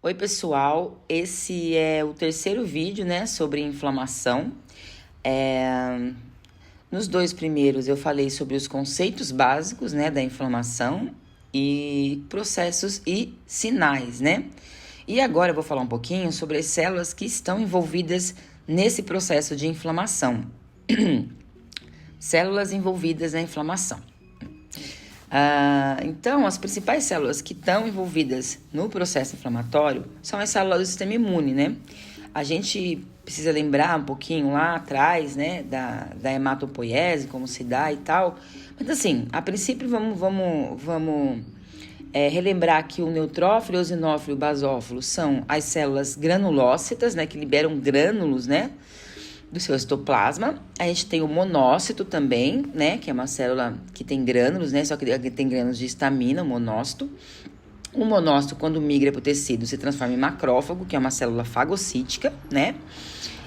Oi, pessoal. Esse é o terceiro vídeo, né, sobre inflamação. Nos dois primeiros eu falei sobre os conceitos básicos, né, da inflamação e processos e sinais, né? E agora eu vou falar um pouquinho sobre as células que estão envolvidas nesse processo de inflamação. Células envolvidas na inflamação. Então, as principais células que estão envolvidas no processo inflamatório são as células do sistema imune, né? A gente precisa lembrar um pouquinho lá atrás, né, da hematopoiese, como se dá e tal. Mas assim, a princípio vamos relembrar que o neutrófilo, o eosinófilo e o basófilo são as células granulócitas, né, que liberam grânulos, né, do seu citoplasma. A gente tem o monócito também, né, que é uma célula que tem grânulos, né, só que tem grânulos de histamina, o monócito. O monócito, quando migra para o tecido, se transforma em macrófago, que é uma célula fagocítica, né?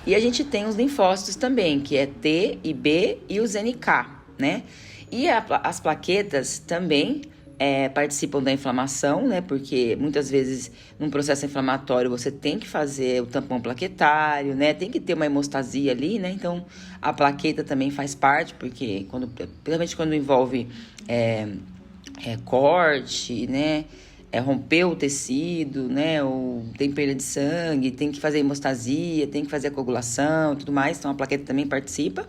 E a gente tem os linfócitos também, que é T e B e os NK, né? E as plaquetas também participam da inflamação, né? Porque muitas vezes, num processo inflamatório, você tem que fazer o tampão plaquetário, né? Tem que ter uma hemostasia ali, né? Então, a plaqueta também faz parte, porque, principalmente quando envolve corte, né? Romper o tecido, né? Ou tem perda de sangue, tem que fazer hemostasia, tem que fazer a coagulação e tudo mais. Então, a plaqueta também participa.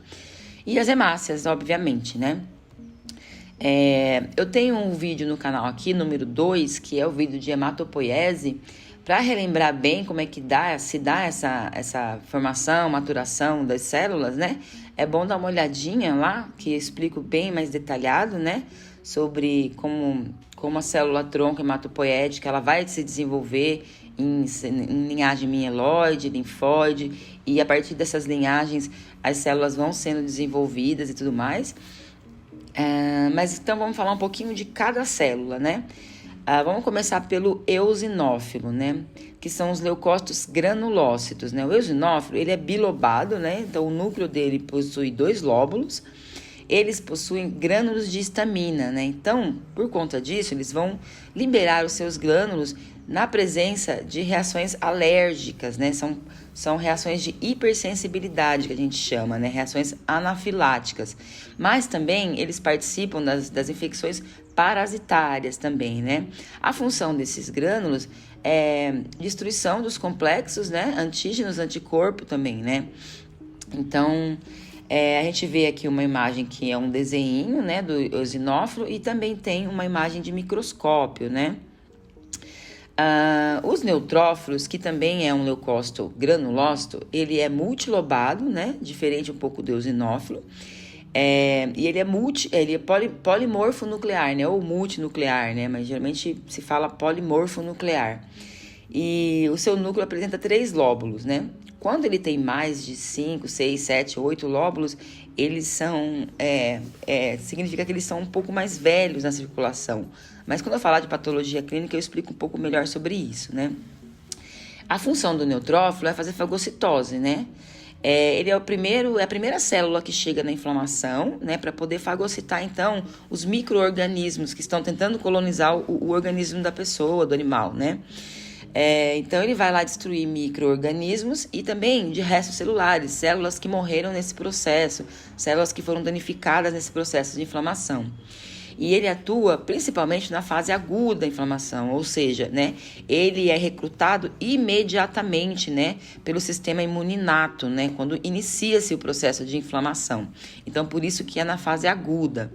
E as hemácias, obviamente, né? Eu tenho um vídeo no canal aqui, número 2, que é o vídeo de hematopoiese, para relembrar bem como é que se dá essa formação, maturação das células, né? É bom dar uma olhadinha lá, que eu explico bem mais detalhado, né? Sobre como a célula tronco hematopoética ela vai se desenvolver em linhagem mieloide, linfóide, e a partir dessas linhagens as células vão sendo desenvolvidas e tudo mais. Mas então vamos falar um pouquinho de cada célula, né? Vamos começar pelo eosinófilo, né? Que são os leucócitos granulócitos, né? O eosinófilo, ele é bilobado, né? Então o núcleo dele possui 2 lóbulos. Eles possuem grânulos de histamina, né? Então, por conta disso, eles vão liberar os seus grânulos na presença de reações alérgicas, né? São reações de hipersensibilidade que a gente chama, né? Reações anafiláticas. Mas também eles participam das infecções parasitárias também, né? A função desses grânulos é destruição dos complexos, né? Antígenos, anticorpo também, né? Então, a gente vê aqui uma imagem que é um desenho, né, do eosinófilo e também tem uma imagem de microscópio, né? Os neutrófilos, que também é um leucócito granulócito, ele é multilobado, né? Diferente um pouco do eosinófilo. E ele é polimorfo nuclear, né? Ou multinuclear, né? Mas geralmente se fala polimorfo nuclear. E o seu núcleo apresenta 3 lóbulos, né? Quando ele tem mais de 5, 6, 7, 8 lóbulos, eles são, significa que eles são um pouco mais velhos na circulação. Mas quando eu falar de patologia clínica, eu explico um pouco melhor sobre isso, né? A função do neutrófilo é fazer fagocitose, né? Ele é a primeira célula que chega na inflamação, né? Para poder fagocitar, então, os micro-organismos que estão tentando colonizar o organismo da pessoa, do animal, né? Então, ele vai lá destruir micro-organismos e também de restos celulares, células que morreram nesse processo, células que foram danificadas nesse processo de inflamação. E ele atua principalmente na fase aguda da inflamação, ou seja, né, ele é recrutado imediatamente, né, pelo sistema imuninato, né, quando inicia-se o processo de inflamação. Então, por isso que é na fase aguda.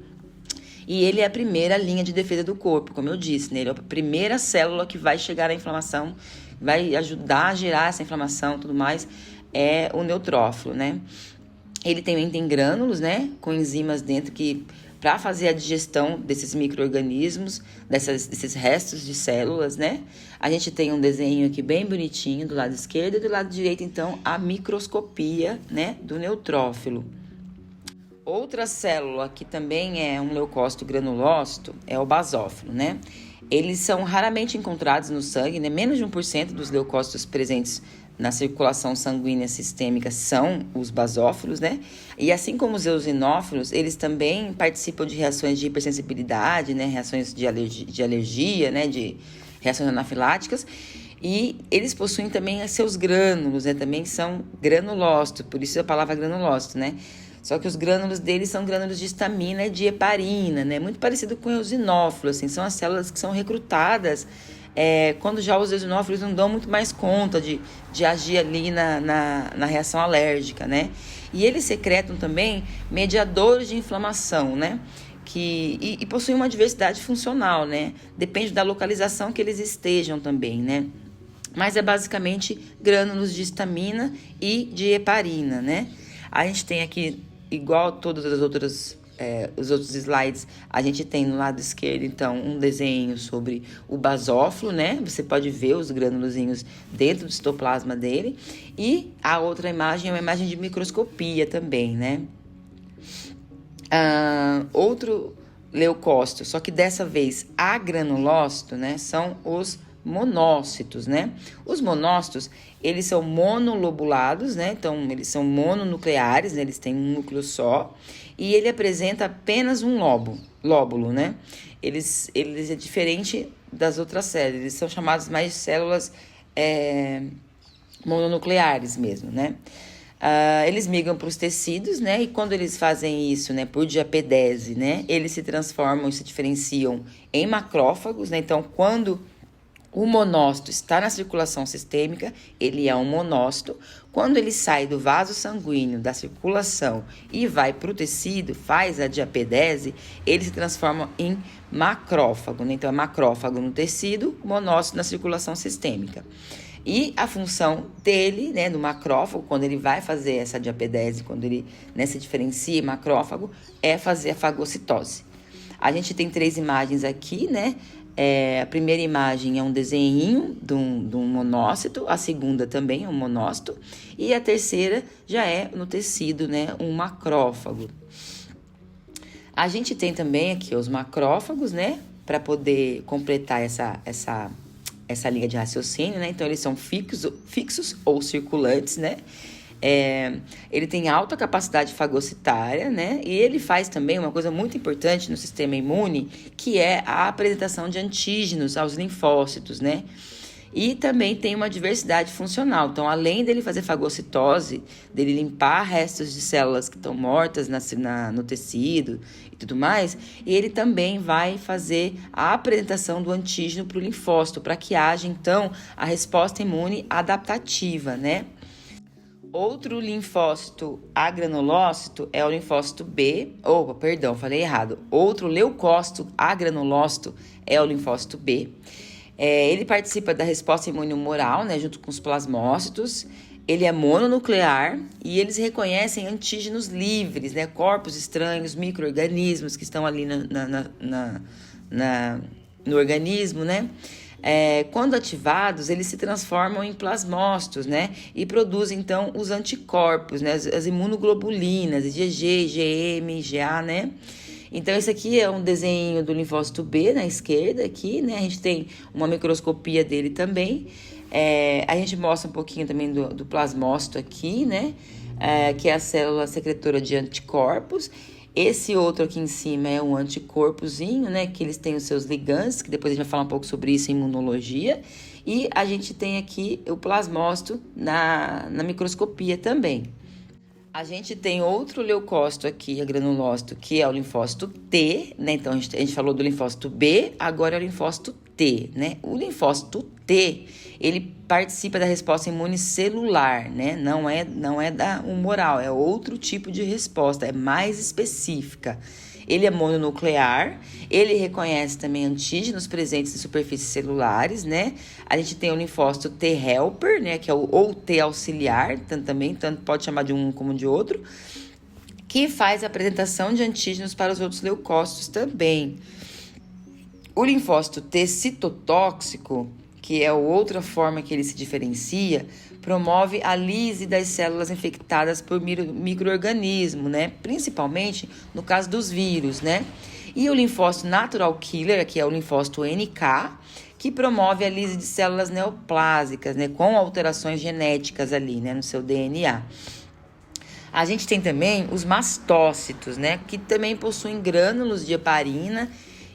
E ele é a primeira linha de defesa do corpo, como eu disse, né? Ele é a primeira célula que vai chegar à inflamação, vai ajudar a gerar essa inflamação e tudo mais, é o neutrófilo, né? Ele também tem grânulos, né? Com enzimas dentro que, para fazer a digestão desses micro-organismos, desses restos de células, né? A gente tem um desenho aqui bem bonitinho do lado esquerdo e do lado direito, então, a microscopia, né? Do neutrófilo. Outra célula que também é um leucócito granulócito é o basófilo, né? Eles são raramente encontrados no sangue, né? Menos de 1% dos leucócitos presentes na circulação sanguínea sistêmica são os basófilos, né? E assim como os eosinófilos, eles também participam de reações de hipersensibilidade, né? Reações de alergia, né? De reações anafiláticas. E eles possuem também seus grânulos, né? Também são granulócitos, por isso a palavra granulócito, né? Só que os grânulos deles são grânulos de histamina e de heparina, né? Muito parecido com o eosinófilo, assim, são as células que são recrutadas quando já os eosinófilos não dão muito mais conta de agir ali na reação alérgica, né? E eles secretam também mediadores de inflamação, né? E possuem uma diversidade funcional, né? Depende da localização que eles estejam também, né? Mas é basicamente grânulos de histamina e de heparina, né? A gente tem aqui, igual todas as outras, os outros slides, a gente tem no lado esquerdo, então, um desenho sobre o basófilo, né? Você pode ver os granulozinhos dentro do citoplasma dele. E a outra imagem é uma imagem de microscopia também, né? Outro leucócito, só que dessa vez agranulócito, né? São os monócitos, né? Os monócitos, eles são monolobulados, né? Então, eles são mononucleares, né? Eles têm um núcleo só. E ele apresenta apenas um lóbulo, né? Eles é diferente das outras células. Eles são chamados mais de células mononucleares mesmo, né? Eles migram para os tecidos, né? E quando eles fazem isso, né, por diapedese, né, eles se transformam e se diferenciam em macrófagos, né? Então, quando o monócito está na circulação sistêmica, ele é um monócito. Quando ele sai do vaso sanguíneo, da circulação e vai para o tecido, faz a diapedese, ele se transforma em macrófago, né? Então, é macrófago no tecido, monócito na circulação sistêmica. E a função dele, né, do macrófago, quando ele vai fazer essa diapedese, quando ele, né, se diferencia em macrófago, é fazer a fagocitose. A gente tem 3 imagens aqui, né? A primeira imagem é um desenhinho de um monócito, a segunda também é um monócito, e a terceira já é no tecido, né, um macrófago. A gente tem também aqui os macrófagos, né, para poder completar essa linha de raciocínio, né? Então, eles são fixos ou circulantes, né? Ele tem alta capacidade fagocitária, né? E ele faz também uma coisa muito importante no sistema imune, que é a apresentação de antígenos aos linfócitos, né? E também tem uma diversidade funcional. Então, além dele fazer fagocitose, dele limpar restos de células que estão mortas no tecido e tudo mais, ele também vai fazer a apresentação do antígeno para o linfócito, para que haja, então, a resposta imune adaptativa, né? Outro linfócito agranulócito é o linfócito B. Falei errado. Outro leucócito agranulócito é o linfócito B. Ele participa da resposta imune humoral, né, junto com os plasmócitos. Ele é mononuclear e eles reconhecem antígenos livres, né, corpos estranhos, micro-organismos que estão ali no organismo, né? Quando ativados, eles se transformam em plasmócitos, né? E produzem, então, os anticorpos, né? As imunoglobulinas, IgG, IgM, IgA, né? Então, esse aqui é um desenho do linfócito B na esquerda aqui, né? A gente tem uma microscopia dele também. A gente mostra um pouquinho também do plasmócito aqui, né? Que é a célula secretora de anticorpos. Esse outro aqui em cima é um anticorpozinho, né? Que eles têm os seus ligantes, que depois a gente vai falar um pouco sobre isso em imunologia. E a gente tem aqui o plasmócito na microscopia também. A gente tem outro leucócito aqui, a granulócito, que é o linfócito T, né? Então, a gente falou do linfócito B, agora é o linfócito T, né? O linfócito T, ele participa da resposta imune celular, né? Não é da humoral, é outro tipo de resposta, é mais específica. Ele é mononuclear, ele reconhece também antígenos presentes em superfícies celulares, né? A gente tem o linfócito T helper, né? Que é ou T auxiliar, tanto pode chamar de um como de outro, que faz a apresentação de antígenos para os outros leucócitos também. O linfócito T citotóxico, que é outra forma que ele se diferencia, promove a lise das células infectadas por micro-organismo, né? Principalmente no caso dos vírus, né? E o linfócito natural killer, que é o linfócito NK, que promove a lise de células neoplásicas, né? Com alterações genéticas ali, né? No seu DNA. A gente tem também os mastócitos, né? Que também possuem grânulos de heparina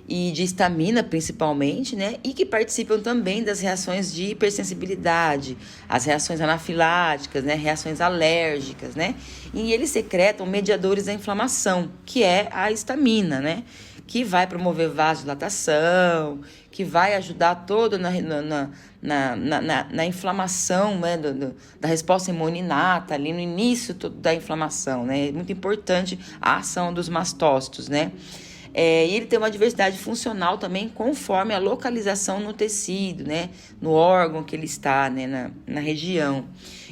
e de histamina principalmente, né? E que participam também das reações de hipersensibilidade, as reações anafiláticas, né? Reações alérgicas, né? E eles secretam mediadores da inflamação, que é a histamina, né? Que vai promover vasodilatação, que vai ajudar todo na inflamação, né, da resposta imune inata, ali no início da inflamação, né? É muito importante a ação dos mastócitos, né? E ele tem uma diversidade funcional também conforme a localização no tecido, né? No órgão que ele está, né? Na região.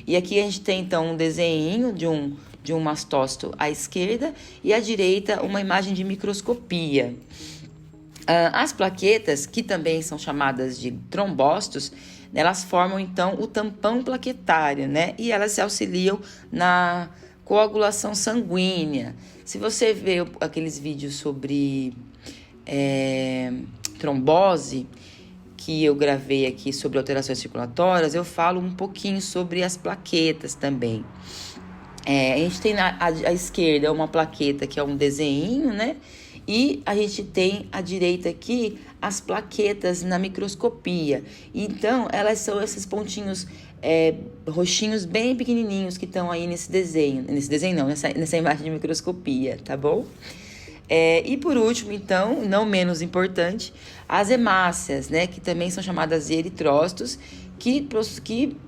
E aqui a gente tem, então, um desenho de um mastócito à esquerda e à direita uma imagem de microscopia. As plaquetas, que também são chamadas de trombócitos, elas formam, então, o tampão plaquetário, né? E elas se auxiliam na coagulação sanguínea. Se você vê aqueles vídeos sobre trombose, que eu gravei aqui sobre alterações circulatórias, eu falo um pouquinho sobre as plaquetas também. A gente tem à esquerda uma plaqueta que é um desenho, né? E a gente tem à direita aqui as plaquetas na microscopia. Então, elas são esses pontinhos roxinhos bem pequenininhos que estão aí nesse desenho. Nesse desenho não, nessa imagem de microscopia, tá bom? E por último, então, não menos importante, as hemácias, né? Que também são chamadas de eritrócitos, que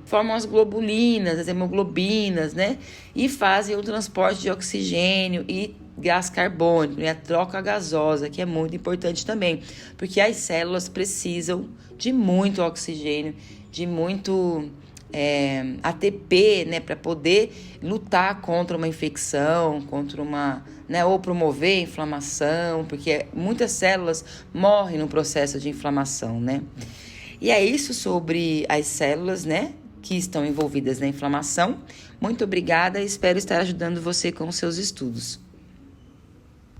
formam as globulinas, as hemoglobinas, né? E fazem o transporte de oxigênio e gás carbônico, né? A troca gasosa, que é muito importante também, porque as células precisam de muito oxigênio, de muito ATP, né? Para poder lutar contra uma infecção, contra uma, né? Ou promover inflamação, porque muitas células morrem no processo de inflamação, né? E é isso sobre as células, né, que estão envolvidas na inflamação. Muito obrigada e espero estar ajudando você com os seus estudos.